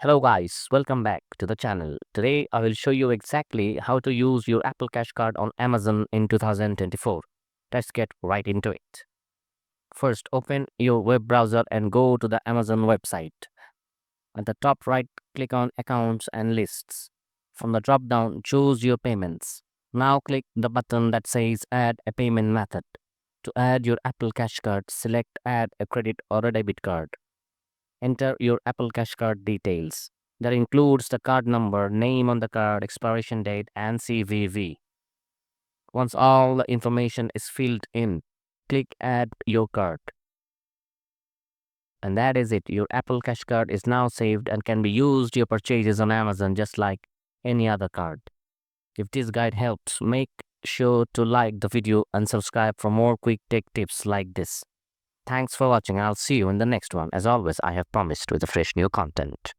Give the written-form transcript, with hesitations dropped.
Hello guys, welcome back to the channel. Today I will show you exactly how to use your Apple Cash Card on Amazon in 2024. Let's get right into it. First, open your web browser and go to the Amazon website. At the top right, click on Accounts and Lists. From the drop down, choose your payments. Now click the button that says Add a payment method. To add your Apple Cash Card, select Add a credit or a debit card. Enter your Apple Cash Card details. That includes the card number, name on the card, expiration date, and CVV. Once all the information is filled in, click Add Your Card. And that is it. Your Apple Cash Card is now saved and can be used your purchases on Amazon just like any other card. If this guide helps, make sure to like the video and subscribe for more quick tech tips like this. Thanks for watching. I'll see you in the next one. As always, I have promised with a fresh new content.